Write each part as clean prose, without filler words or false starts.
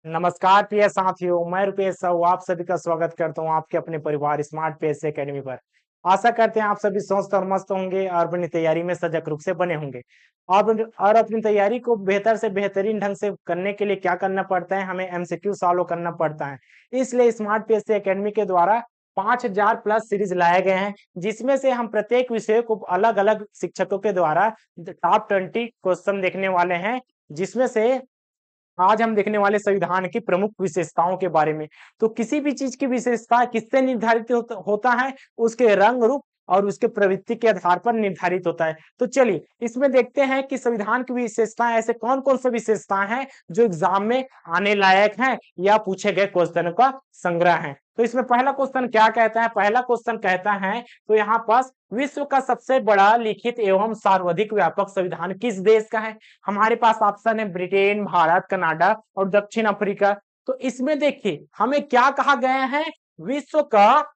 नमस्कार प्रिय साथियों, मैं रुपेश साहू आप सभी का स्वागत करता हूं आपके अपने परिवार स्मार्ट पेस एकेडमी पर। आशा करते हैं आप सभी स्वस्थ और मस्त होंगे और अपनी तैयारी में सजग रूप से बने होंगे। और अपनी तैयारी को बेहतर से बेहतरीन ढंग से करने के लिए क्या करना पड़ता है, हमें एमसीक्यू सॉल्व करना पड़ता है। इसलिए स्मार्ट पेस एकेडमी के द्वारा 5000 प्लस सीरीज लाए गए हैं, जिसमें से हम प्रत्येक विषय को अलग अलग शिक्षकों के द्वारा टॉप 20 क्वेश्चन देखने वाले हैं, जिसमें से आज हम देखने वाले संविधान की प्रमुख विशेषताओं के बारे में। तो किसी भी चीज की विशेषता किससे निर्धारित होता है, उसके रंग रूप और उसके प्रवृत्ति के आधार पर निर्धारित होता है। तो चलिए इसमें देखते हैं कि संविधान की विशेषताएं ऐसे कौन कौन सी विशेषताएं हैं जो एग्जाम में आने लायक हैं या पूछे गए क्वेश्चन का संग्रह है। तो इसमें पहला क्वेश्चन क्या कहता है, पहला क्वेश्चन कहता है तो यहाँ पास विश्व का सबसे बड़ा लिखित एवं सर्वाधिक व्यापक संविधान किस देश का है। हमारे पास ऑप्शन है ब्रिटेन, भारत, कनाडा और दक्षिण अफ्रीका। तो इसमें देखिए हमें क्या कहा गया है, विश्व का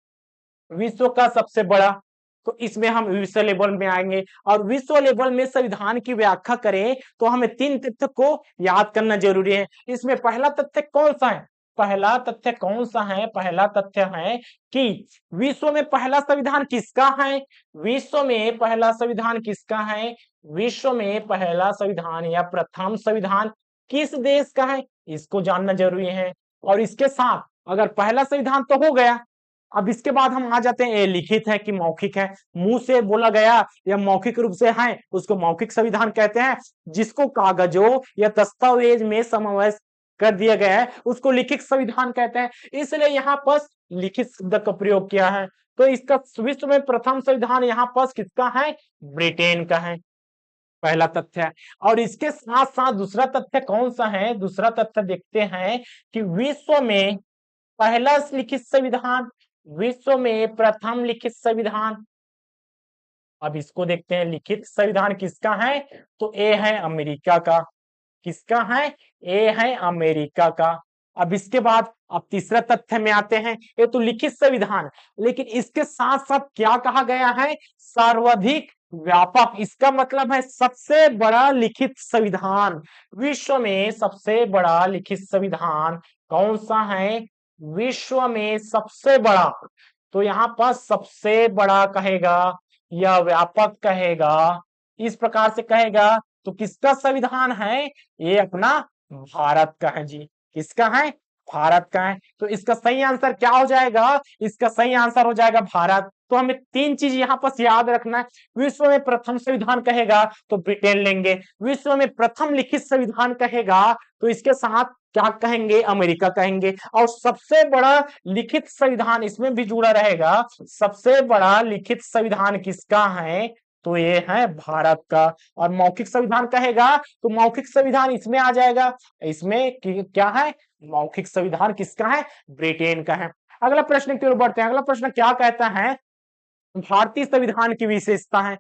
विश्व का सबसे बड़ा। तो इसमें हम विश्व लेवल में आएंगे और विश्व लेवल में संविधान की व्याख्या करें तो हमें तीन तथ्य को याद करना जरूरी है। इसमें पहला तथ्य कौन सा है, पहला तथ्य कौन सा है, पहला तथ्य है कि विश्व में पहला संविधान किसका है। विश्व में पहला संविधान किसका है, विश्व में पहला संविधान या प्रथम संविधान किस देश का है, इसको जानना जरूरी है। और इसके साथ अगर पहला संविधान तो हो गया, अब इसके बाद हम आ जाते हैं, ये लिखित है कि मौखिक है, मुंह से बोला गया या मौखिक रूप से है उसको मौखिक संविधान कहते हैं। जिसको कागजों या दस्तावेज में समावेश कर दिया गया है उसको लिखित संविधान कहते हैं। इसलिए यहाँ पर लिखित शब्द का प्रयोग किया है। तो इसका विश्व में प्रथम संविधान यहाँ पर किसका है, ब्रिटेन का है, पहला तथ्य है। और इसके साथ साथ दूसरा तथ्य कौन सा है, दूसरा तथ्य देखते हैं कि विश्व में पहला लिखित संविधान, विश्व में प्रथम लिखित संविधान। अब इसको देखते हैं लिखित संविधान किसका है, तो ए है अमेरिका का, किसका है, ए है अमेरिका का। अब इसके बाद अब तीसरा तथ्य में आते हैं, ये तो लिखित संविधान, लेकिन इसके साथ साथ क्या कहा गया है, सर्वाधिक व्यापक। इसका मतलब है सबसे बड़ा लिखित संविधान, विश्व में सबसे बड़ा लिखित संविधान कौन सा है, विश्व में सबसे बड़ा। तो यहाँ पर सबसे बड़ा कहेगा या व्यापक कहेगा, इस प्रकार से कहेगा तो किसका संविधान है, ये अपना भारत का है जी, किसका है, भारत का है। तो इसका सही आंसर क्या हो जाएगा, इसका सही आंसर हो जाएगा भारत। तो हमें तीन चीज यहाँ पर याद रखना है, विश्व में प्रथम संविधान कहेगा तो ब्रिटेन लेंगे, विश्व में प्रथम लिखित संविधान कहेगा तो इसके साथ क्या कहेंगे, अमेरिका कहेंगे। और सबसे बड़ा लिखित संविधान इसमें भी जुड़ा रहेगा, सबसे बड़ा लिखित संविधान किसका है, तो ये है भारत का। और मौखिक संविधान कहेगा तो मौखिक संविधान इसमें आ जाएगा, इसमें क्या है, मौखिक संविधान किसका है, ब्रिटेन का है। अगला प्रश्न की ओर बढ़ते हैं, अगला प्रश्न क्या कहता है, भारतीय संविधान की विशेषता है।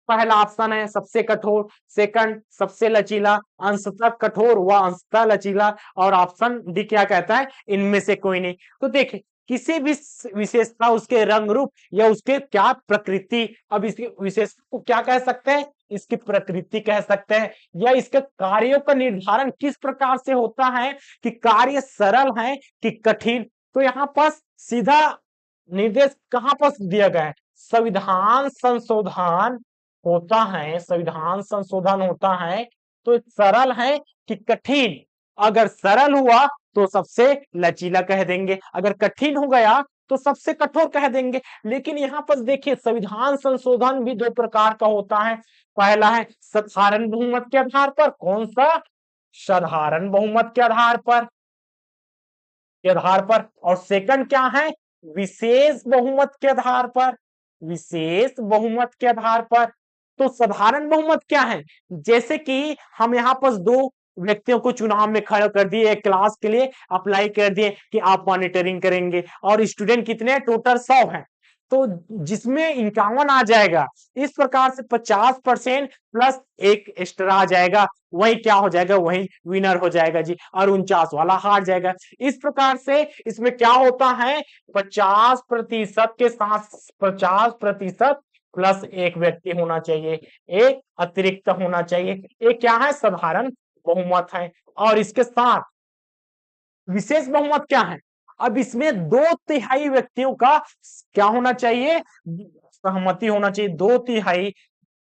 पहला ऑप्शन है सबसे कठोर, सेकंड सबसे लचीला, अंशतः कठोर व अंशतः लचीला, और ऑप्शन डी क्या कहता है, इनमें से कोई नहीं। तो देखिए किसी भी विशेषता उसके रंग रूप या उसके क्या प्रकृति, अब इसकी विशेषता को क्या कह सकते हैं, इसकी प्रकृति कह सकते हैं, या इसके कार्यों का निर्धारण किस प्रकार से होता है कि कार्य सरल है कि कठिन। तो यहाँ पर सीधा निर्देश कहां पर दिया गया है, संविधान संशोधन होता है, संविधान संशोधन होता है तो सरल है कि कठिन। अगर सरल हुआ तो सबसे लचीला कह देंगे, अगर कठिन हो गया तो सबसे कठोर कह देंगे। लेकिन यहाँ पर देखिए संविधान संशोधन भी दो प्रकार का होता है, पहला है साधारण बहुमत के आधार पर, कौन सा, साधारण बहुमत के आधार पर, और सेकंड क्या है, विशेष बहुमत के आधार पर, विशेष बहुमत के आधार पर। तो साधारण बहुमत क्या है, जैसे कि हम यहाँ पर दो व्यक्तियों को चुनाव में खड़ा कर दिए, क्लास के लिए अप्लाई कर दिए कि आप मॉनिटरिंग करेंगे, और स्टूडेंट कितने टोटल 100 हैं, तो जिसमें 51 आ जाएगा, इस प्रकार से 50% प्लस एक एक्स्ट्रा आ जाएगा, वही क्या हो जाएगा, वही विनर हो जाएगा जी, और 49 वाला हार जाएगा। इस प्रकार से इसमें क्या होता है, 50% के साथ 50% प्लस एक व्यक्ति होना चाहिए, एक अतिरिक्त होना चाहिए, ये क्या है, साधारण बहुमत है। और इसके साथ विशेष बहुमत क्या है? अब इसमें 2/3 व्यक्तियों का क्या होना चाहिए? सहमति होना चाहिए।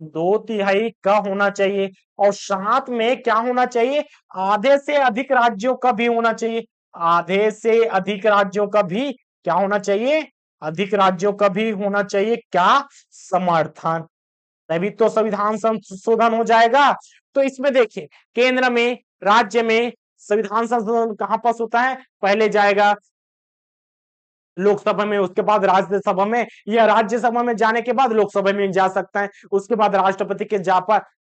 2/3 का होना चाहिए और साथ में क्या होना चाहिए? आधे से अधिक राज्यों का भी होना चाहिए। आधे से अधिक राज्यों का भी क्या होना चाहिए? अधिक राज्यों का भी होना चाहिए क्या? समर्थन। तभी तो संविधान संशोधन हो जाएगा। तो इसमें देखिए, केंद्र में, राज्य में संविधान संशोधन कहां पास होता है? पहले जाएगा लोकसभा में, उसके बाद राज्यसभा में, या राज्यसभा में जाने के बाद लोकसभा में जा सकता है, उसके बाद राष्ट्रपति के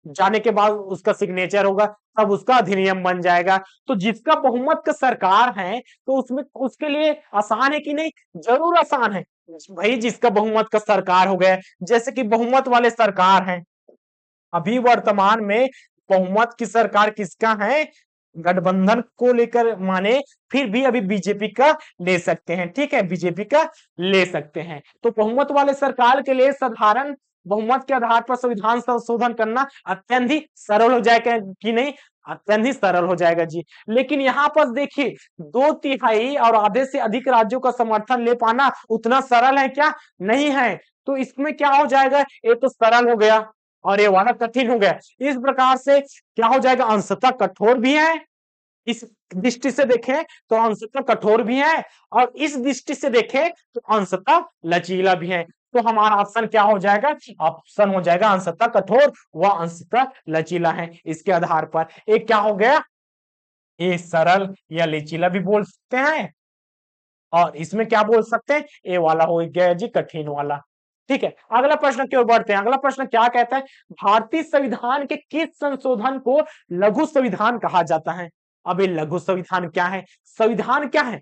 जाने के बाद उसका सिग्नेचर होगा, तब उसका अधिनियम बन जाएगा। तो जिसका बहुमत का सरकार है तो उसमें उसके लिए आसान है कि नहीं? जरूर आसान है भाई। जिसका बहुमत का सरकार हो गया, जैसे कि बहुमत वाले सरकार है अभी वर्तमान में, बहुमत की सरकार किसका है? गठबंधन को लेकर माने, फिर भी अभी बीजेपी का ले सकते हैं, ठीक है, बीजेपी का ले सकते हैं। तो बहुमत वाले सरकार के लिए साधारण बहुमत के आधार पर संविधान संशोधन करना अत्यंत ही सरल हो जाएगा कि नहीं? अत्यंत ही सरल हो जाएगा जी। लेकिन यहाँ पर देखिए, 2/3 और आधे से अधिक राज्यों का समर्थन ले पाना उतना सरल है क्या? नहीं है। तो इसमें क्या हो जाएगा? ये तो सरल हो गया और ये वाला कठिन हो गया। इस प्रकार से क्या हो जाएगा? अंशतः कठोर भी है, इस दृष्टि से देखें तो अंशतः कठोर भी है, और इस दृष्टि से देखें तो अंशतः लचीला भी है। तो हमारा ऑप्शन क्या हो जाएगा? ऑप्शन हो जाएगा अंशतः कठोर व अंशतः लचीला है। इसके आधार पर एक क्या हो गया? ये सरल या लचीला भी बोल सकते हैं, और इसमें क्या बोल सकते हैं? ए वाला हो गया जी कठिन वाला। ठीक है, अगला प्रश्न की ओर बढ़ते हैं। अगला प्रश्न क्या कहता है? भारतीय संविधान के किस संशोधन को लघु संविधान कहा जाता है? अब ये लघु संविधान क्या है? संविधान क्या है?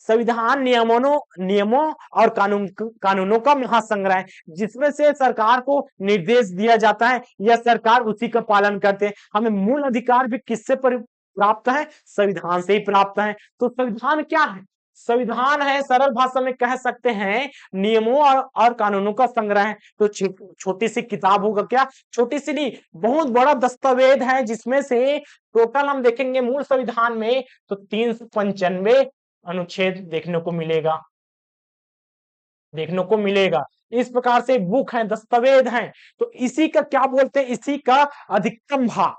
संविधान नियमों और कानूनों का महासंग्रह है, जिसमें से सरकार को निर्देश दिया जाता है या सरकार उसी का पालन करते हैं। हमें मूल अधिकार भी किससे प्राप्त है? संविधान से ही प्राप्त है। तो संविधान क्या है? संविधान है, सरल भाषा में कह सकते हैं, नियमों और कानूनों का संग्रह है। तो छोटी सी किताब होगा क्या? छोटी सी नहीं, बहुत बड़ा दस्तावेज है, जिसमें से टोटल हम देखेंगे मूल संविधान में तो 395 अनुच्छेद देखने को मिलेगा। इस प्रकार से बुक है, दस्तावेज है। तो इसी का क्या बोलते हैं? इसी का अधिकतम भाग।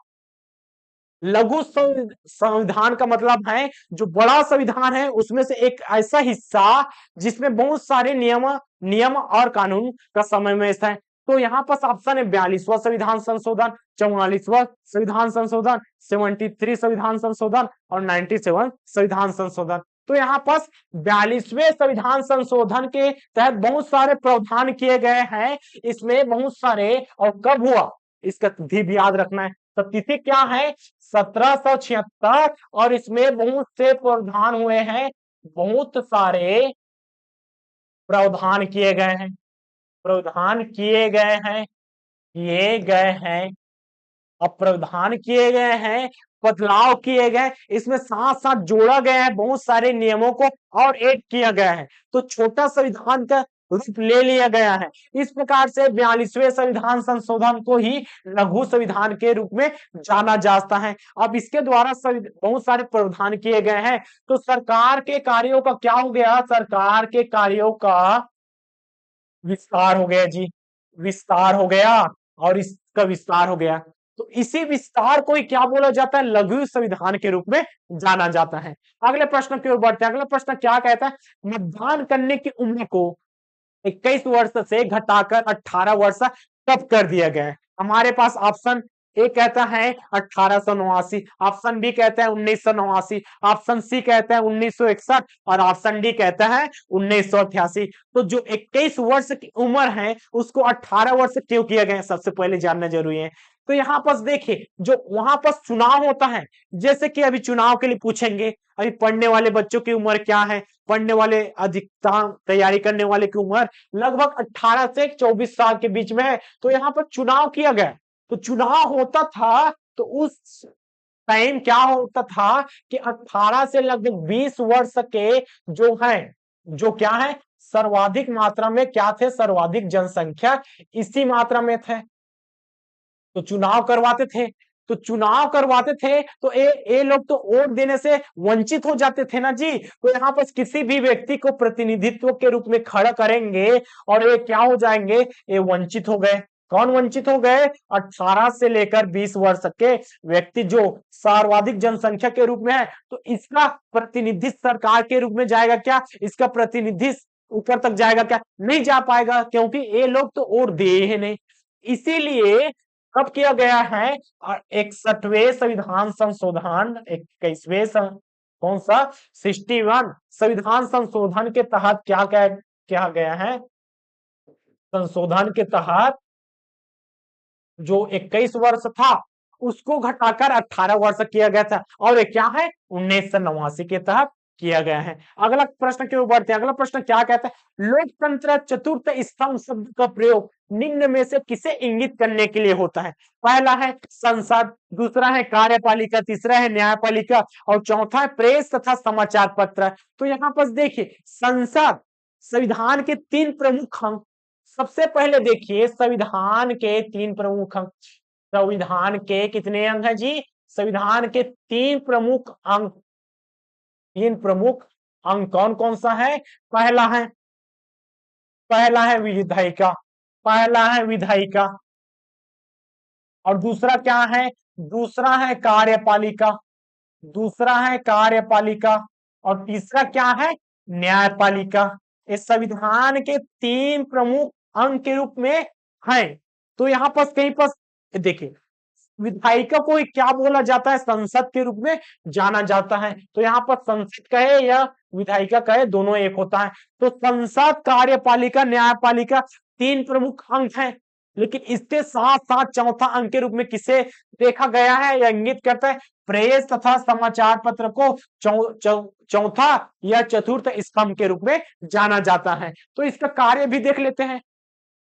लघु संविधान का मतलब है जो बड़ा संविधान है उसमें से एक ऐसा हिस्सा जिसमें बहुत सारे नियम और कानून का समावेश है। तो यहाँ पर ऑप्शन है 42वां संविधान संशोधन, 44वां संविधान संशोधन, 73 संविधान संशोधन और 97 संविधान संशोधन। तो यहाँ पर 42वें संविधान संशोधन के तहत बहुत सारे प्रावधान किए गए हैं। इसमें बहुत सारे, और कब हुआ इसका तिथि भी याद रखना है। तो तिथि क्या है? 1776, और इसमें बहुत से प्रावधान हुए हैं, बहुत सारे प्रावधान किए गए हैं, प्रावधान किए गए हैं, किए गए हैं, प्रावधान किए गए हैं, बदलाव किए गए, इसमें साथ साथ जोड़ा गया है, बहुत सारे नियमों को और ऐड किया गया है। तो छोटा संविधान का रूप ले लिया गया है। इस प्रकार से 42वें संविधान संशोधन को ही लघु संविधान के रूप में जाना जाता है। अब इसके द्वारा बहुत सारे प्रावधान किए गए हैं। तो सरकार के कार्यों का क्या हो गया? सरकार के कार्यों का विस्तार हो गया जी, विस्तार हो गया, और इसका विस्तार हो गया। तो इसी विस्तार को ही क्या बोला जाता है? लघु संविधान के रूप में जाना जाता है। अगले प्रश्न की ओर बढ़ते हैं। अगला प्रश्न क्या कहता है? मतदान करने की उम्र को 21 वर्ष से घटाकर 18 वर्ष कब कर दिया गया है? हमारे पास ऑप्शन ए कहता है 1889, ऑप्शन बी कहता है 1989, ऑप्शन सी कहता है 1961 और ऑप्शन डी कहता है 1988। तो जो 21 वर्ष की उम्र है उसको 18 वर्ष क्यों किया गया है, सबसे पहले जानना जरूरी है। तो यहाँ पर देखिए, जो वहां पर चुनाव होता है, जैसे कि अभी चुनाव के लिए पूछेंगे, अभी पढ़ने वाले बच्चों की उम्र क्या है, पढ़ने वाले अधिकतम तैयारी करने वाले की उम्र लगभग 18 से 24 साल के बीच में है। तो यहाँ पर चुनाव किया गया। तो चुनाव होता था तो उस टाइम क्या होता था कि 18 से लगभग 20 वर्ष के जो है, जो क्या है, सर्वाधिक मात्रा में क्या थे? सर्वाधिक जनसंख्या इसी मात्रा में थे, तो चुनाव करवाते थे। तो चुनाव करवाते थे तो ये लोग तो वोट देने से वंचित हो जाते थे ना जी। तो यहाँ पर किसी भी व्यक्ति को प्रतिनिधित्व के रूप में खड़ा करेंगे और ये क्या हो जाएंगे, ये वंचित हो गए। कौन वंचित हो गए? 18 से लेकर 20 वर्ष के व्यक्ति जो सर्वाधिक जनसंख्या के रूप में है, तो इसका प्रतिनिधित्व सरकार के रूप में जाएगा क्या? इसका प्रतिनिधित्व ऊपर तक जाएगा क्या? नहीं जा पाएगा, क्योंकि ये लोग तो वोट दे ही नहीं। इसीलिए कब किया गया है? 61वें संविधान संशोधन, 21वें कौन सा 61 संविधान संशोधन के तहत क्या गया है? संशोधन के तहत जो 21 वर्ष था उसको घटाकर 18 वर्ष किया गया था, और ये क्या है? 1989 के तहत किया गया है। अगला प्रश्न क्यों बढ़ते हैं? अगला प्रश्न क्या कहता है? लोकतंत्र चतुर्थ स्तंभ शब्द का प्रयोग निम्न में से किसे इंगित करने के लिए होता है? पहला है संसद, दूसरा है कार्यपालिका, तीसरा है न्यायपालिका और चौथा है प्रेस तथा समाचार पत्र। तो यहाँ पर देखिए, संसद संविधान के 3 प्रमुख अंग। सबसे पहले देखिए संविधान के 3 प्रमुख अंग। संविधान के कितने अंग हैं जी? संविधान के 3 प्रमुख अंग। 3 प्रमुख अंग कौन कौन सा है? पहला है विधायिका, पहला है विधायिका, और दूसरा क्या है? दूसरा है कार्यपालिका, दूसरा है कार्यपालिका, और तीसरा क्या है? न्यायपालिका। इस संविधान के 3 प्रमुख अंग के रूप में है। तो यहाँ पर कहीं पर देखिए, विधायिका को क्या बोला जाता है? संसद के रूप में जाना जाता है। तो यहाँ पर संसद कहे या विधायिका कहे, दोनों एक होता है। तो संसद, कार्यपालिका, न्यायपालिका 3 प्रमुख अंग हैं, लेकिन इसके साथ साथ चौथा अंग के रूप में किसे देखा गया है या इंगित करता है? प्रेस तथा समाचार पत्र को चौथा या चतुर्थ स्तंभ के रूप में जाना जाता है। तो इसका कार्य भी देख लेते हैं।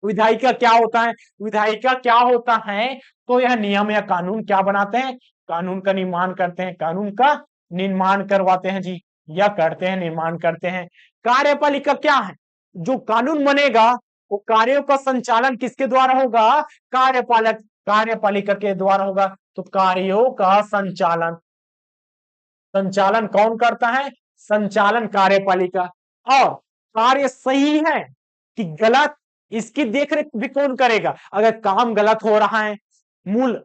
विधायिका क्या होता है? विधायिका क्या होता है? तो यह नियम या कानून क्या बनाते हैं? कानून का निर्माण करते हैं, कानून का निर्माण करवाते हैं जी, या करते हैं, निर्माण करते हैं। कार्यपालिका क्या है? जो कानून बनेगा वो कार्यों का संचालन किसके द्वारा होगा? कार्यपालिका के द्वारा होगा। तो कार्यों का संचालन संचालन कौन करता है? संचालन कार्यपालिका। और कार्य सही है कि गलत, इसकी देखरेख भी कौन करेगा? अगर काम गलत हो रहा है, मूल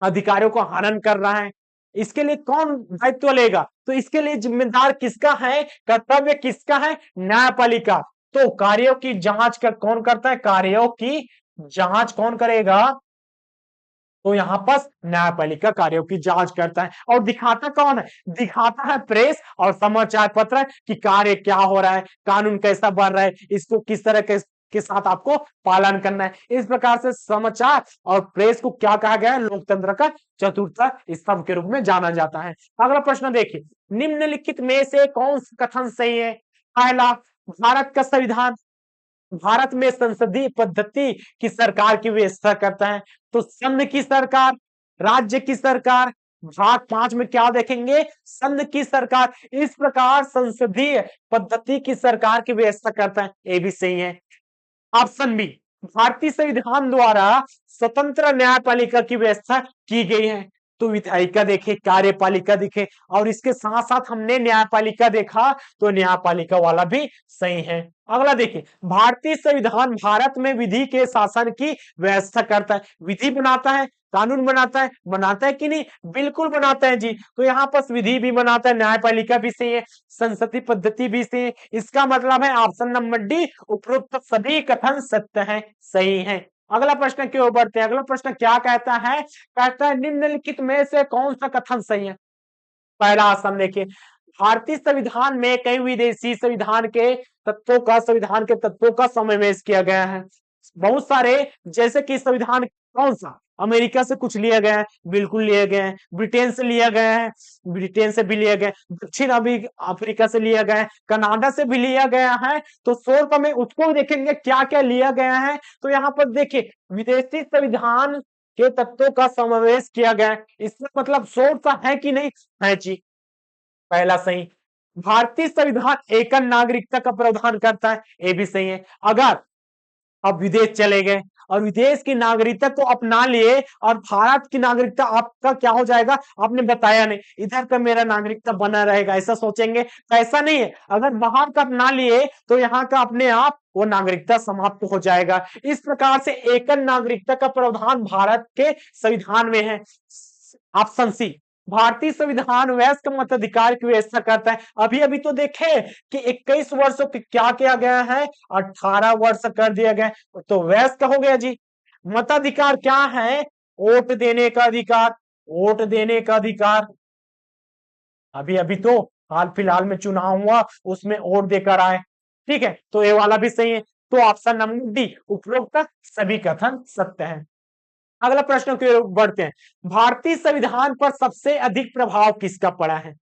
अधिकारियों को हनन कर रहा है, इसके लिए कौन दायित्व लेगा? तो इसके लिए जिम्मेदार किसका है? कर्तव्य किसका है? न्यायपालिका। तो कार्यों की जांच कौन करता है? कार्यों की जांच कौन करेगा? तो यहाँ पर न्यायपालिका कार्यों की जांच करता है। और दिखाता कौन है? दिखाता है प्रेस और समाचार पत्र कि कार्य क्या हो रहा है, कानून कैसा बन रहा है, इसको किस तरह के साथ आपको पालन करना है। इस प्रकार से समाचार और प्रेस को क्या कहा गया है? लोकतंत्र का चतुर्थ स्तंभ के रूप में जाना जाता है। अगला प्रश्न देखिए, निम्नलिखित में से कौन सा कथन सही है? पहला, भारत का संविधान भारत में संसदीय पद्धति की सरकार की व्यवस्था करता है। तो संघ की सरकार, राज्य की सरकार, भाग 5 में क्या देखेंगे? संघ की सरकार। इस प्रकार संसदीय पद्धति की सरकार की व्यवस्था करता है, ये भी सही है। ऑप्शन बी, भारतीय संविधान द्वारा स्वतंत्र न्यायपालिका की व्यवस्था की गई है। तो विधायिका देखे, कार्यपालिका दिखे, और इसके साथ साथ हमने न्यायपालिका देखा, तो न्यायपालिका वाला भी सही है। अगला देखिए, भारतीय संविधान भारत में विधि के शासन की व्यवस्था करता है। विधि बनाता है, कानून बनाता है कि नहीं? बिल्कुल बनाता है जी। तो यहाँ पर विधि भी बनाता है, न्यायपालिका भी सही है, संसदीय पद्धति भी सही है। इसका मतलब है ऑप्शन नंबर डी, उपरोक्त सभी कथन सत्य है, सही है। अगला प्रश्न की ओर बढ़ते हैं। अगला प्रश्न क्या कहता है? कहता है निम्नलिखित में से कौन सा कथन सही है? पहला आसन देखिए, भारतीय संविधान में कई विदेशी संविधान के तत्वों का समावेश किया गया है। बहुत सारे, जैसे कि संविधान कौन सा? अमेरिका से कुछ लिया गया है, बिल्कुल लिए गए हैं। ब्रिटेन से लिया गया है, ब्रिटेन से भी लिया गया, दक्षिण अफ्रीका से लिया गया है, कनाडा से भी लिया गया है। तो सोर्स में उसको देखेंगे क्या क्या लिया गया है। तो यहाँ पर देखिए, विदेशी संविधान के तत्वों का समावेश किया गया है, इसका मतलब सोर्स है कि नहीं? है जी, पहला सही। भारतीय संविधान एकल नागरिकता का प्रावधान करता है, ये भी सही है। अगर अब विदेश चले गए और विदेश की नागरिकता को अपना लिए और भारत की नागरिकता आपका क्या हो जाएगा, आपने बताया नहीं, इधर का मेरा नागरिकता बना रहेगा, ऐसा सोचेंगे तो ऐसा नहीं है। अगर बाहर का अपना लिए तो यहाँ का अपने आप वो नागरिकता समाप्त हो जाएगा। इस प्रकार से एकल नागरिकता का प्रावधान भारत के संविधान में है। ऑप्शन सी, भारतीय संविधान वयस्क मताधिकार की व्यवस्था करता है। अभी अभी तो देखे कि 21 वर्षों की क्या किया गया है, 18 वर्ष कर दिया गया, तो वयस्क हो गया जी। मताधिकार क्या है, वोट देने का अधिकार, वोट देने का अधिकार। अभी अभी तो हाल फिलहाल में चुनाव हुआ, उसमें वोट देकर आए, ठीक है, तो ये वाला भी सही है। तो ऑप्शन नंबर डी, उपरोक्त सभी कथन सत्य है। अगला प्रश्न की ओर बढ़ते हैं। भारतीय संविधान पर सबसे अधिक प्रभाव किसका पड़ा है?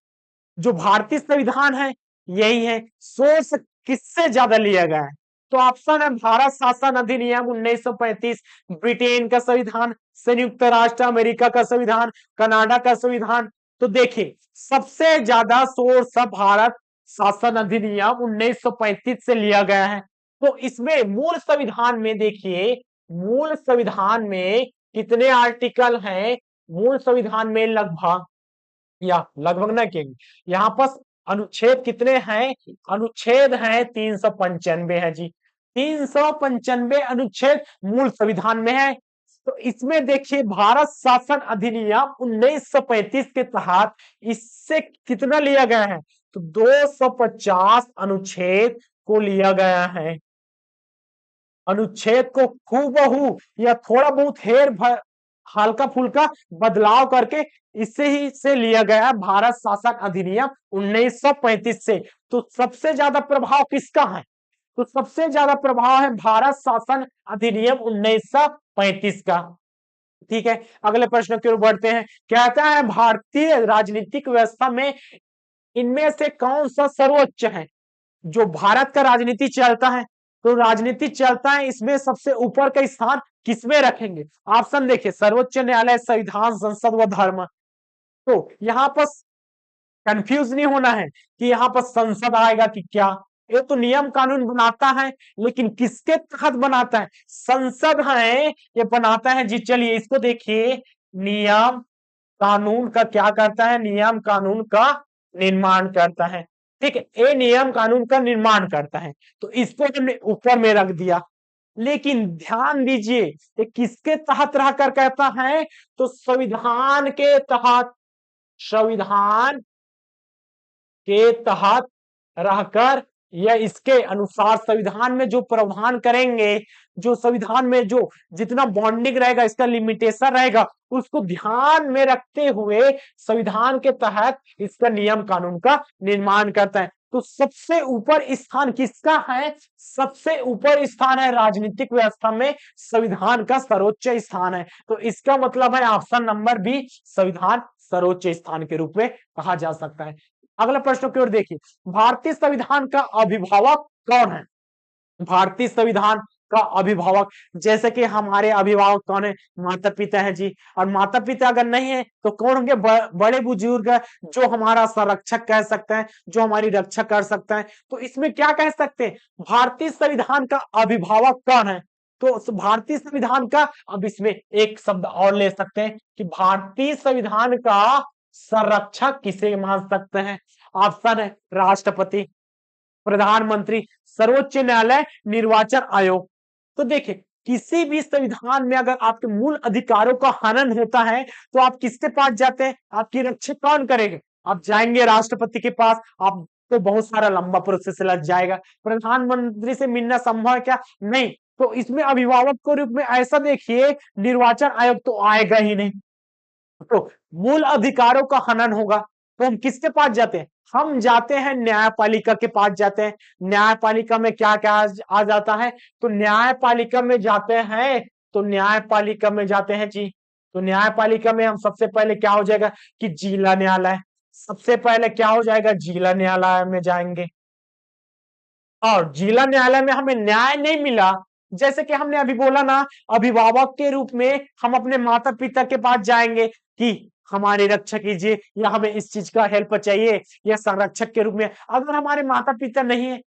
जो भारतीय संविधान है यही है, सोर्स किससे ज्यादा लिया गया है? तो ऑप्शन है भारत शासन अधिनियम 1935, ब्रिटेन का संविधान, संयुक्त राष्ट्र अमेरिका का संविधान, कनाडा का संविधान। तो देखिए सबसे ज्यादा सोर्स भारत शासन अधिनियम 1935 से लिया गया है। तो इसमें मूल संविधान में देखिए, मूल संविधान में कितने आर्टिकल हैं? मूल संविधान में लगभग, या लगभग ना कि यहाँ पर अनुच्छेद कितने हैं? अनुच्छेद है 395 है जी, 395 अनुच्छेद मूल संविधान में है। तो इसमें देखिए भारत शासन अधिनियम 1935 के तहत इससे कितना लिया गया है? तो 250 अनुच्छेद को लिया गया है। अनुच्छेद को हूबहू या थोड़ा बहुत हल्का फुल्का बदलाव करके इससे ही से लिया गया भारत शासन अधिनियम 1935 से। तो सबसे ज्यादा प्रभाव किसका है? तो सबसे ज्यादा प्रभाव है भारत शासन अधिनियम 1935 का। ठीक है, अगले प्रश्न की ओर बढ़ते हैं। कहता है भारतीय राजनीतिक व्यवस्था में इनमें से कौन सा सर्वोच्च है? जो भारत का राजनीति चलता है, तो राजनीति चलता है, इसमें सबसे ऊपर का स्थान किसमें रखेंगे? ऑप्शन देखिए, सर्वोच्च न्यायालय, संविधान, संसद व धर्म। तो यहां पर कंफ्यूज नहीं होना है कि यहाँ पर संसद आएगा कि क्या। ये तो नियम कानून बनाता है, लेकिन किसके तहत बनाता है? संसद है ये बनाता है जी। चलिए इसको देखिए, नियम कानून का क्या करता है? नियम कानून का निर्माण करता है। ठीक है, ये नियम कानून का निर्माण करता है, तो इसको हमने ऊपर में रख दिया। लेकिन ध्यान दीजिए ये किसके तहत रहकर कहता है? तो संविधान के तहत, संविधान के तहत रहकर, या इसके अनुसार संविधान में जो प्रावधान करेंगे, जो संविधान में जो जितना बॉन्डिंग रहेगा, इसका लिमिटेशन रहेगा, उसको ध्यान में रखते हुए संविधान के तहत इसका नियम कानून का निर्माण करता है। तो सबसे ऊपर स्थान किसका है? सबसे ऊपर स्थान है राजनीतिक व्यवस्था में संविधान का सर्वोच्च स्थान है। तो इसका मतलब है ऑप्शन नंबर बी, संविधान सर्वोच्च स्थान के रूप में कहा जा सकता है। अगला प्रश्न की ओर देखिए, भारतीय संविधान का अभिभावक कौन है? भारतीय संविधान का अभिभावक, जैसे कि हमारे अभिभावक कौन है? माता पिता है जी। और माता पिता अगर नहीं है तो कौन होंगे? बड़े बुजुर्ग जो हमारा संरक्षक कह सकते हैं, जो हमारी रक्षा कर सकता है। तो इसमें क्या कह सकते हैं? भारतीय संविधान का अभिभावक कौन है? तो भारतीय संविधान का, अब इसमें एक शब्द और ले सकते हैं कि भारतीय संविधान का संरक्षक किसे मान सकते हैं? ऑप्शन है राष्ट्रपति, प्रधानमंत्री, सर्वोच्च न्यायालय, निर्वाचन आयोग। तो देखिए किसी भी संविधान में अगर आपके मूल अधिकारों का हनन होता है तो आप किसके पास जाते हैं? आपकी रक्षा कौन करेगा? आप जाएंगे राष्ट्रपति के पास, आप तो बहुत सारा लंबा प्रोसेस लग जाएगा। प्रधानमंत्री से मिलना संभव है क्या? नहीं। तो इसमें अभिभावक के रूप में ऐसा देखिए, निर्वाचन आयोग तो आएगा ही नहीं। तो मूल अधिकारों का हनन होगा तो हम किसके पास जाते हैं? हम जाते हैं न्यायपालिका के पास जाते हैं। न्यायपालिका में क्या क्या आ जाता है? तो न्यायपालिका में जाते हैं, तो न्यायपालिका में जाते हैं जी। तो न्यायपालिका में हम सबसे पहले क्या हो जाएगा कि जिला न्यायालय, सबसे पहले क्या हो जाएगा? जिला न्यायालय में जाएंगे। और जिला न्यायालय में हमें न्याय नहीं मिला, जैसे कि हमने अभी बोला ना, अभिभावक के रूप में हम अपने माता पिता के पास जाएंगे कि हमारी रक्षा कीजिए, या हमें इस चीज का हेल्प चाहिए, या संरक्षक के रूप में। अगर हमारे माता पिता नहीं है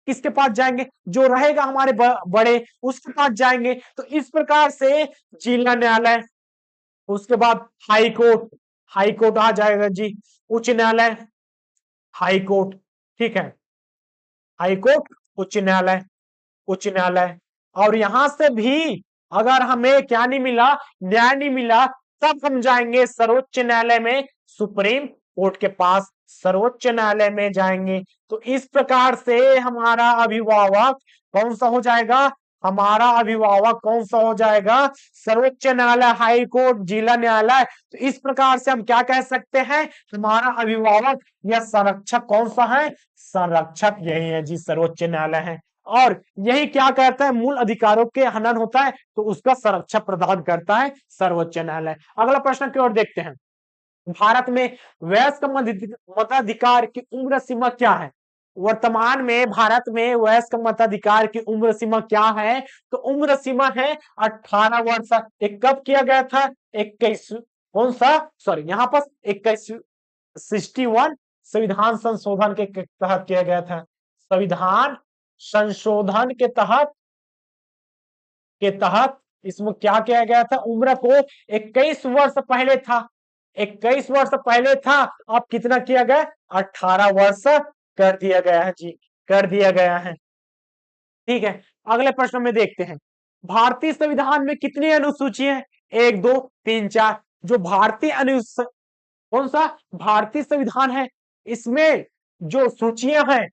किसके पास जाएंगे? जो रहेगा हमारे बड़े उसके पास जाएंगे। तो इस प्रकार से जिला न्यायालय, उसके बाद हाई कोर्ट, हाई कोर्ट आ जाएगा जी, उच्च न्यायालय, हाई कोर्ट, ठीक है, हाई कोर्ट, उच्च न्यायालय, उच्च न्यायालय। और यहां से भी अगर हमें क्या नहीं मिला, न्याय नहीं मिला, तब हम जाएंगे सर्वोच्च न्यायालय में, सुप्रीम कोर्ट के पास, सर्वोच्च न्यायालय में जाएंगे। तो इस प्रकार से हमारा अभिभावक कौन सा हो जाएगा? हमारा अभिभावक कौन सा हो जाएगा? सर्वोच्च न्यायालय, हाई कोर्ट, जिला न्यायालय। तो इस प्रकार से हम क्या कह सकते हैं? हमारा अभिभावक या संरक्षक कौन सा है? संरक्षक यही है जी, सर्वोच्च न्यायालय है। और यही क्या कहता है? मूल अधिकारों के हनन होता है तो उसका संरक्षण प्रदान करता है सर्वोच्च न्यायालय। अगला प्रश्न की ओर देखते हैं। भारत में वयस्क मताधिकार की उम्र सीमा क्या है? वर्तमान में भारत में वयस्क मताधिकार की उम्र सीमा क्या है? तो उम्र सीमा है 18 वर्ष। एक कब किया गया था? 21, कौन सा, सॉरी यहाँ पर 21 61 संविधान संशोधन के तहत किया गया था। संविधान संशोधन के तहत इसमें क्या किया गया था? उम्र को 21 वर्ष पहले था, 21 वर्ष पहले था, अब कितना किया गया? 18 वर्ष कर दिया गया है जी, कर दिया गया है। ठीक है, अगले प्रश्न में देखते हैं। भारतीय संविधान में कितनी अनुसूची है? 1 2 3 4। जो भारतीय कौन सा भारतीय संविधान है, इसमें जो सूचियां हैं,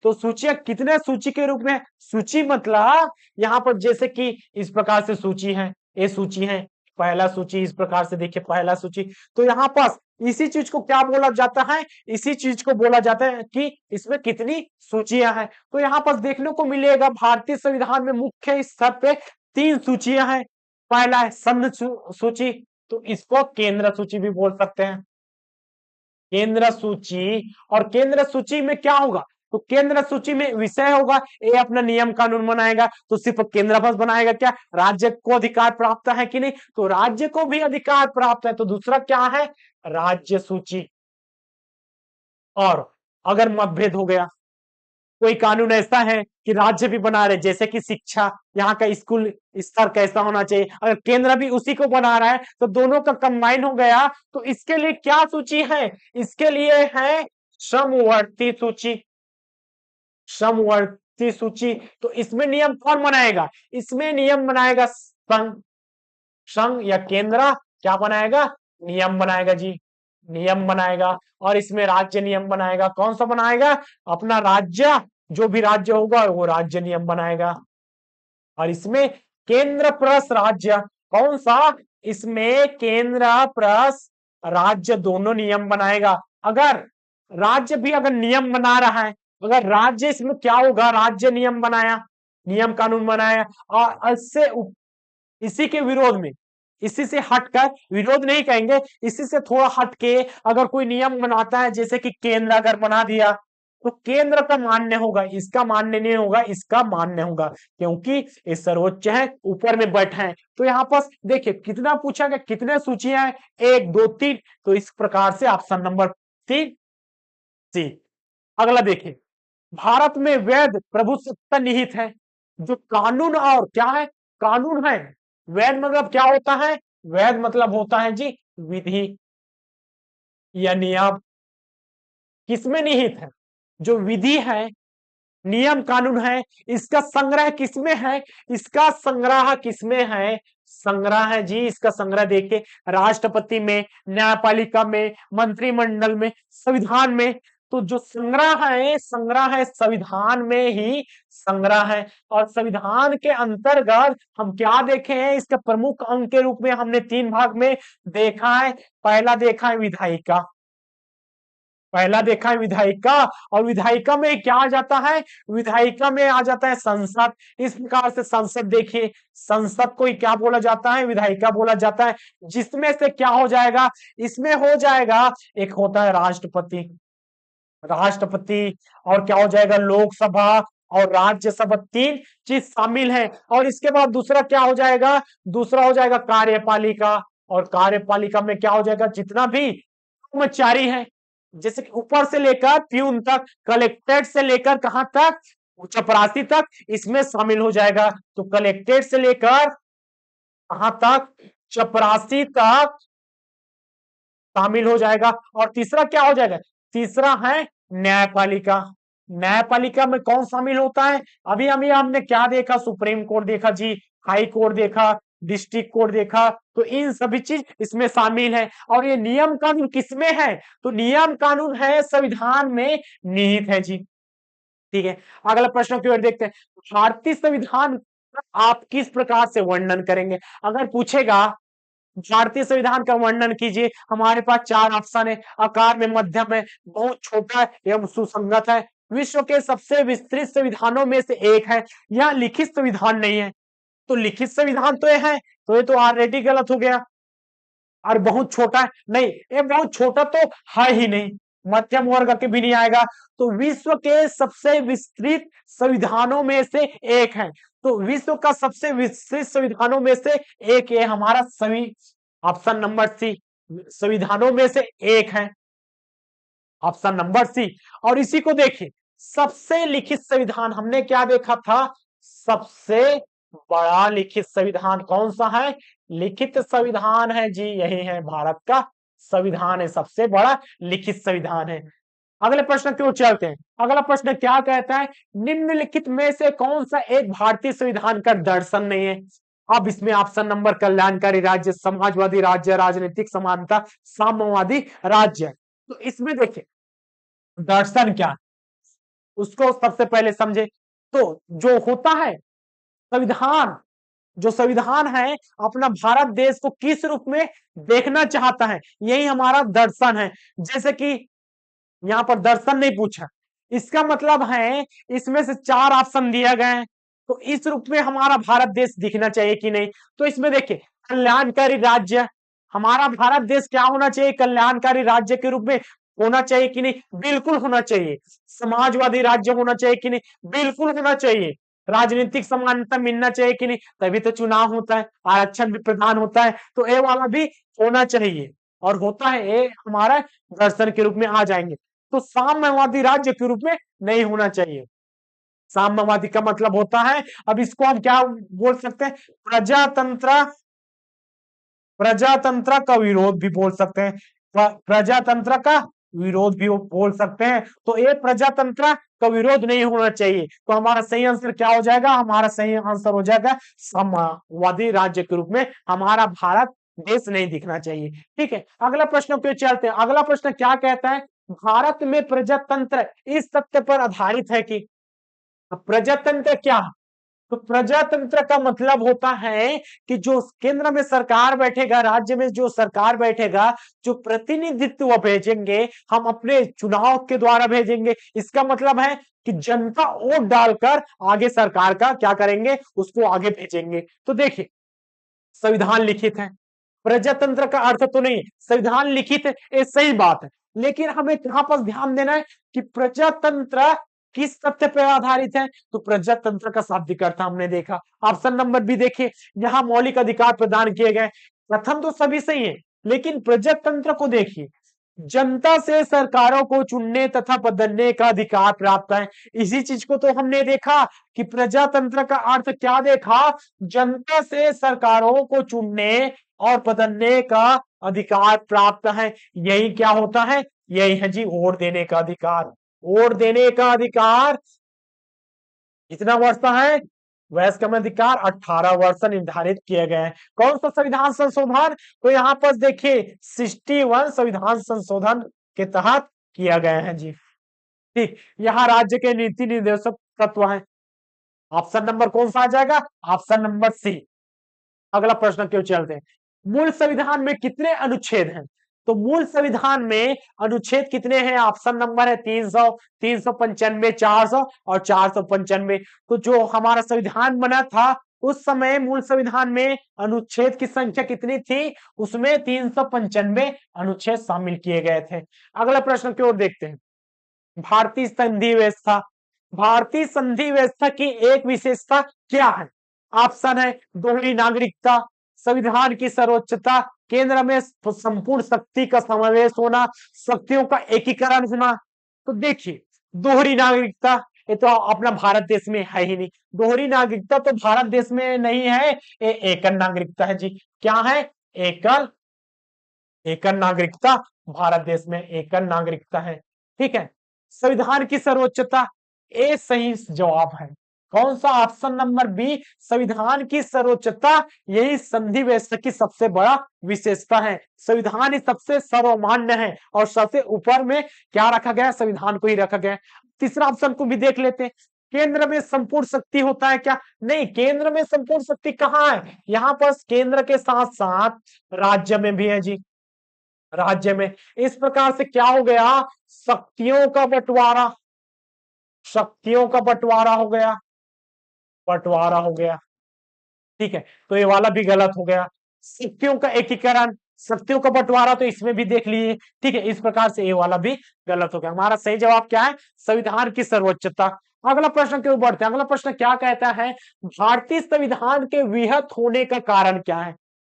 तो सूचियां कितने सूची के रूप में? सूची मतलब यहाँ पर जैसे कि इस प्रकार से सूची है, ये सूची है, पहला सूची, इस प्रकार से देखिए पहला सूची। तो यहाँ पास इसी चीज को क्या बोला जाता है? इसी चीज को बोला जाता है कि इसमें कितनी सूचियां हैं। तो यहाँ पर देखने को मिलेगा भारतीय संविधान में मुख्य स्तर पे 3 सूचियां हैं। पहला है संघ सूची, तो इसको केंद्र सूची भी बोल सकते हैं, केंद्र सूची। और केंद्र सूची में क्या होगा? तो केंद्र सूची में विषय होगा, ये अपना नियम कानून बनाएगा, तो सिर्फ केंद्र बस बनाएगा क्या? राज्य को अधिकार प्राप्त है कि नहीं? तो राज्य को भी अधिकार प्राप्त है, तो दूसरा क्या है? राज्य सूची। और अगर मतभेद हो गया, कोई कानून ऐसा है कि राज्य भी बना रहे, जैसे कि शिक्षा, यहाँ का स्कूल स्तर कैसा होना चाहिए, अगर केंद्र भी उसी को बना रहा है तो दोनों का कंबाइन हो गया, तो इसके लिए क्या सूची है? इसके लिए है समवर्ती सूची, समवर्ती सूची। तो इसमें नियम कौन बनाएगा? इसमें नियम बनाएगा संघ, संघ या केंद्र क्या बनाएगा? नियम बनाएगा जी, नियम बनाएगा। और इसमें राज्य नियम बनाएगा, कौन सा बनाएगा? अपना राज्य, जो भी राज्य होगा वो राज्य नियम बनाएगा। और इसमें केंद्र प्लस राज्य, कौन सा? इसमें केंद्र प्लस राज्य दोनों नियम बनाएगा। अगर राज्य भी अगर नियम बना रहा है, अगर राज्य इसमें क्या होगा? राज्य नियम बनाया, नियम कानून बनाया, और इससे इसी के विरोध में, इसी से हटकर, विरोध नहीं कहेंगे, इसी से थोड़ा हटके अगर कोई नियम बनाता है, जैसे कि केंद्र अगर बना दिया, तो केंद्र का मान्य होगा, इसका मान्य नहीं होगा, इसका मान्य होगा, क्योंकि ये सर्वोच्च है, ऊपर में बैठे हैं। तो यहाँ पर देखिए कितना पूछा गया, कितने सूचियां हैं? 1 2 3। तो इस प्रकार से ऑप्शन नंबर 3 सी। अगला देखिए, भारत में वैध प्रभुसत्ता निहित है। जो कानून और क्या है? कानून है। वैध मतलब क्या होता है? वैध मतलब होता है जी विधि या नियम। किसमें निहित है? जो विधि है, नियम कानून है, इसका संग्रह किसमें है? इसका संग्रह किसमें है? संग्रह है जी, इसका संग्रह देखिए राष्ट्रपति में, न्यायपालिका में, मंत्रिमंडल में, संविधान में। तो जो संग्रह है, संग्रह है संविधान में ही संग्रह है। और संविधान के अंतर्गत हम क्या देखे हैं? इसके प्रमुख अंग के रूप में हमने 3 भाग में देखा है। पहला देखा है विधायिका, पहला देखा है विधायिका, और विधायिका में क्या आ जाता है? विधायिका में आ जाता है संसद। इस प्रकार से संसद देखिए, संसद को ही क्या बोला जाता है? विधायिका बोला जाता है। जिसमें से क्या हो जाएगा? इसमें हो जाएगा, एक होता है राष्ट्रपति, राष्ट्रपति, और क्या हो जाएगा? लोकसभा और राज्यसभा, 3 चीज शामिल है। और इसके बाद दूसरा क्या हो जाएगा? दूसरा हो जाएगा कार्यपालिका। और कार्यपालिका में क्या हो जाएगा? जितना भी कर्मचारी है, जैसे कि ऊपर से लेकर प्यून तक, कलेक्टेड से लेकर कहां तक? चपरासी तक इसमें शामिल हो जाएगा। तो कलेक्टेड से लेकर कहां तक? चपरासी तक शामिल हो जाएगा। और तीसरा क्या हो जाएगा? तीसरा है न्यायपालिका। न्यायपालिका में कौन शामिल होता है? अभी अभी हमने क्या देखा? सुप्रीम कोर्ट देखा जी, हाई कोर्ट देखा, डिस्ट्रिक्ट कोर्ट देखा। तो इन सभी चीज इसमें शामिल है। और ये नियम कानून किसमें है? तो नियम कानून है संविधान में निहित है जी। ठीक है, अगला प्रश्न की ओर देखते हैं। भारतीय संविधान का आप किस प्रकार से वर्णन करेंगे? अगर पूछेगा भारतीय संविधान का वर्णन कीजिए, हमारे पास चार ऑप्शन है। आकार में मध्यम है, बहुत छोटा है एवं सुसंगत है, विश्व के सबसे विस्तृत संविधानों में से एक है, यह लिखित संविधान नहीं है। तो लिखित संविधान तो ये है, तो ये तो ऑलरेडी गलत हो गया। और बहुत छोटा है, नहीं, ये बहुत छोटा तो है ही नहीं, मध्यम वर्ग के भी नहीं आएगा। तो विश्व के सबसे विस्तृत संविधानों में से एक है। तो विश्व का सबसे विस्तृत संविधानों में से एक है हमारा ऑप्शन नंबर सी, संविधानों में से एक है ऑप्शन नंबर सी। और इसी को देखिए, सबसे लिखित संविधान हमने क्या देखा था? सबसे बड़ा लिखित संविधान कौन सा है? लिखित संविधान है जी, यही है भारत का संविधान है, सबसे बड़ा लिखित संविधान है। अगले प्रश्न की ओर चलते हैं। अगला प्रश्न क्या कहता है? निम्नलिखित में से कौन सा एक भारतीय संविधान का दर्शन नहीं है? अब इसमें ऑप्शन नंबर कल्याणकारी राज्य, समाजवादी राज्य, राजनीतिक समानता, साम्यवादी राज्य। तो इसमें देखिए दर्शन क्या, उसको सबसे पहले समझे। तो जो होता है संविधान, जो संविधान है अपना भारत देश को किस रूप में देखना चाहता है, यही हमारा दर्शन है। जैसे कि यहां पर दर्शन नहीं पूछा, इसका मतलब है इसमें से चार ऑप्शन दिया गया है, तो इस रूप में हमारा भारत देश दिखना चाहिए कि नहीं? तो इसमें देखिए कल्याणकारी राज्य, हमारा भारत देश क्या होना चाहिए? कल्याणकारी राज्य के रूप में होना चाहिए कि नहीं? बिल्कुल होना चाहिए। समाजवादी राज्य होना चाहिए कि नहीं? बिल्कुल होना चाहिए। राजनीतिक समानता मिलना चाहिए कि नहीं? तभी तो चुनाव होता है, आरक्षण भी प्रदान होता है, तो ये वाला भी होना चाहिए। और होता है, ये हमारा दर्शन के रूप में आ जाएंगे। तो साम्यवादी राज्य के रूप में नहीं होना चाहिए। साम्यवादी का मतलब होता है, अब इसको हम क्या बोल सकते हैं? प्रजातंत्र, प्रजातंत्र का विरोध भी बोल सकते हैं, प्रजातंत्र का विरोध भी बोल सकते हैं। तो ये प्रजातंत्र का विरोध नहीं होना चाहिए। तो हमारा सही आंसर क्या हो जाएगा? हमारा सही आंसर हो जाएगा साम्यवादी राज्य के रूप में हमारा भारत देश नहीं दिखना चाहिए। ठीक है, अगला प्रश्न पे चलते हैं। अगला प्रश्न क्या कहता है? भारत में प्रजातंत्र इस तथ्य पर आधारित है कि, प्रजातंत्र क्या है? तो प्रजातंत्र का मतलब होता है कि जो केंद्र में सरकार बैठेगा, राज्य में जो सरकार बैठेगा, जो प्रतिनिधित्व भेजेंगे हम अपने चुनाव के द्वारा भेजेंगे। इसका मतलब है कि जनता वोट डालकर आगे सरकार का क्या करेंगे? उसको आगे भेजेंगे। तो देखिए संविधान लिखित है, प्रजातंत्र का अर्थ तो नहीं, संविधान लिखित है, ये सही बात है। लेकिन हमें कहां पर ध्यान देना है कि प्रजातंत्र किस तथ्य पर आधारित है? तो प्रजातंत्र का शाब्दिक अर्थ हमने देखा। ऑप्शन नंबर बी देखिए, यहाँ मौलिक अधिकार प्रदान किए गए। प्रथम तो सभी सही है, लेकिन प्रजातंत्र को देखिए, जनता से सरकारों को चुनने तथा बदलने का अधिकार प्राप्त है। इसी चीज को तो हमने देखा कि प्रजातंत्र का अर्थ क्या देखा? जनता से सरकारों को चुनने और बदलने का अधिकार प्राप्त है। यही क्या होता है? यही है जी वोट देने का अधिकार। वोट देने का अधिकार कितना वर्ष का है? वयस्क कम अधिकार 18 वर्ष निर्धारित किए गए हैं। कौन सा संविधान संशोधन? तो यहाँ पर देखिए 61 संविधान संशोधन के तहत किया गया है जी। ठीक, यहाँ राज्य के नीति निर्देशक तत्व है। ऑप्शन नंबर कौन सा आ जाएगा? Option number C. अगला प्रश्न क्यों चलते हैं। मूल संविधान में कितने अनुच्छेद हैं? तो मूल संविधान में अनुच्छेद कितने हैं? ऑप्शन नंबर है 300, 395, 400 और 495। तो जो हमारा संविधान बना था उस समय मूल संविधान में अनुच्छेद की संख्या कितनी थी? उसमें 395 अनुच्छेद शामिल किए गए थे। अगला प्रश्न की ओर देखते हैं। भारतीय संधि व्यवस्था, भारतीय संधि व्यवस्था की एक विशेषता क्या है? ऑप्शन है दोहरी नागरिकता, संविधान की सर्वोच्चता, केंद्र में संपूर्ण शक्ति का समावेश होना, शक्तियों का एकीकरण होना। तो देखिए दोहरी नागरिकता, ये तो अपना भारत देश में है ही नहीं। दोहरी नागरिकता तो भारत देश में नहीं है, ये एकल नागरिकता है जी। क्या है? एकल एकल नागरिकता। भारत देश में एकल नागरिकता है। ठीक है। संविधान की सर्वोच्चता, ए सही जवाब है। कौन सा? ऑप्शन नंबर बी, संविधान की सर्वोच्चता यही संधि व्यवस्था की सबसे बड़ा विशेषता है। संविधान ही सबसे सर्वमान्य है और सबसे ऊपर में क्या रखा गया? संविधान को ही रखा गया। तीसरा ऑप्शन को भी देख लेते हैं। केंद्र में संपूर्ण शक्ति होता है क्या? नहीं, केंद्र में संपूर्ण शक्ति कहाँ है? यहाँ पर केंद्र के साथ साथ राज्य में भी है जी। राज्य में इस प्रकार से क्या हो गया? शक्तियों का बंटवारा। शक्तियों का बंटवारा हो गया। बंटवारा हो गया। ठीक है, तो ये वाला भी गलत हो गया। शक्तियों का एकीकरण, शक्तियों का बंटवारा तो इसमें भी देख लिए। ठीक है, इस प्रकार से ये वाला भी गलत हो गया। हमारा सही जवाब क्या है? संविधान की सर्वोच्चता। अगला प्रश्न क्यों बढ़ते हैं? अगला प्रश्न क्या कहता है? भारतीय संविधान के विहत होने का कारण क्या है?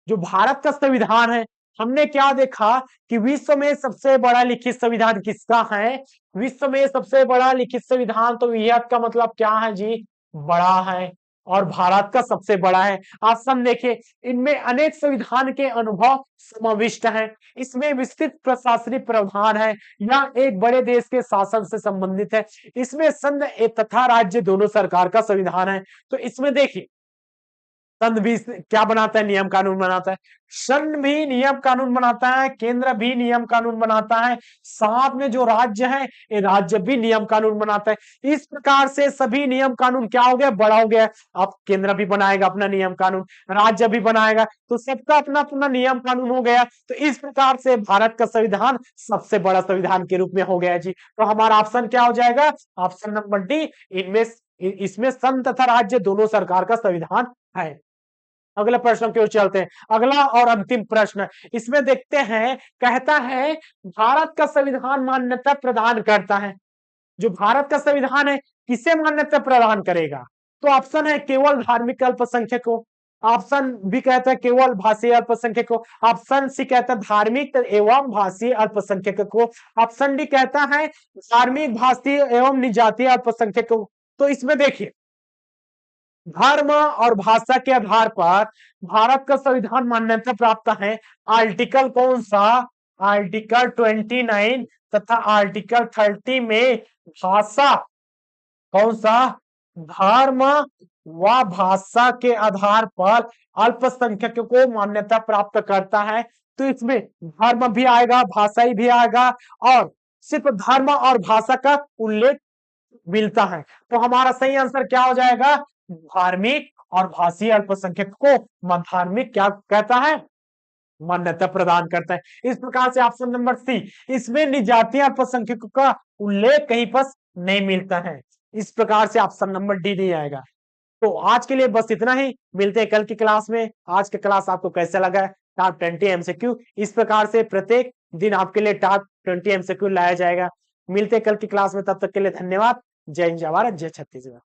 जो भारत का संविधान है, हमने क्या देखा कि विश्व में सबसे बड़ा लिखित संविधान किसका है? विश्व में सबसे बड़ा लिखित संविधान, तो विहत का मतलब क्या है जी? बड़ा है। और भारत का सबसे बड़ा है। ऑप्शन देखिए, इनमें अनेक संविधान के अनुभव समाविष्ट हैं। इसमें विस्तृत प्रशासनिक प्रावधान है। यह एक बड़े देश के शासन से संबंधित है। इसमें संघ तथा राज्य दोनों सरकार का संविधान है। तो इसमें देखिए, संघ भी क्या बनाता है? नियम कानून बनाता है। संघ भी नियम कानून बनाता है, केंद्र भी नियम कानून बनाता है, साथ में जो राज्य है, ये राज्य भी नियम कानून बनाता है। इस प्रकार से सभी नियम कानून क्या हो गया? बड़ा हो गया। अब केंद्र भी बनाएगा अपना नियम कानून, राज्य भी बनाएगा, तो सबका अपना अपना नियम कानून हो गया। तो इस प्रकार से भारत का संविधान सबसे बड़ा संविधान के रूप में हो गया जी। तो हमारा ऑप्शन क्या हो जाएगा? Option number D. इनमें इसमें संघ तथा राज्य दोनों सरकार का संविधान है। अगला प्रश्न की ओर चलते हैं। अगला और अंतिम प्रश्न इसमें देखते हैं, कहता है भारत का संविधान मान्यता प्रदान करता है। जो भारत का संविधान है किसे मान्यता प्रदान करेगा? तो ऑप्शन है केवल धार्मिक अल्पसंख्यक को, ऑप्शन बी कहता है केवल भाषीय अल्पसंख्यक को, ऑप्शन सी कहता है धार्मिक एवं भाषीय अल्पसंख्यक को, ऑप्शन डी कहता है धार्मिक, भाषीय एवं निजातीय अल्पसंख्यक को। तो इसमें देखिए, धर्म और भाषा के आधार पर भारत का संविधान मान्यता प्राप्त है। आर्टिकल कौन सा? आर्टिकल 29 तथा आर्टिकल 30 में भाषा, कौन सा? धर्म व भाषा के आधार पर अल्पसंख्यकों को मान्यता प्राप्त करता है। तो इसमें धर्म भी आएगा, भाषा भी आएगा, और सिर्फ धर्म और भाषा का उल्लेख मिलता है। तो हमारा सही आंसर क्या हो जाएगा? धार्मिक और भाषीय अल्पसंख्यक को धार्मिक क्या कहता है? मान्यता प्रदान करता है। इस प्रकार से ऑप्शन नंबर सी, इसमें निजातीय अल्पसंख्यकों का उल्लेख कहीं पर नहीं मिलता है। इस प्रकार से ऑप्शन नंबर डी नहीं आएगा। तो आज के लिए बस इतना ही, मिलते हैं कल की क्लास में। आज का क्लास आपको कैसा लगा? टॉप 20 एमसीक्यू, इस प्रकार से प्रत्येक दिन आपके लिए टॉप 20 एमसीक्यू लाया जाएगा। मिलते हैं कल की क्लास में, तब तक के लिए धन्यवाद। जय हिंद, जय भारत, जय छत्तीसगढ़।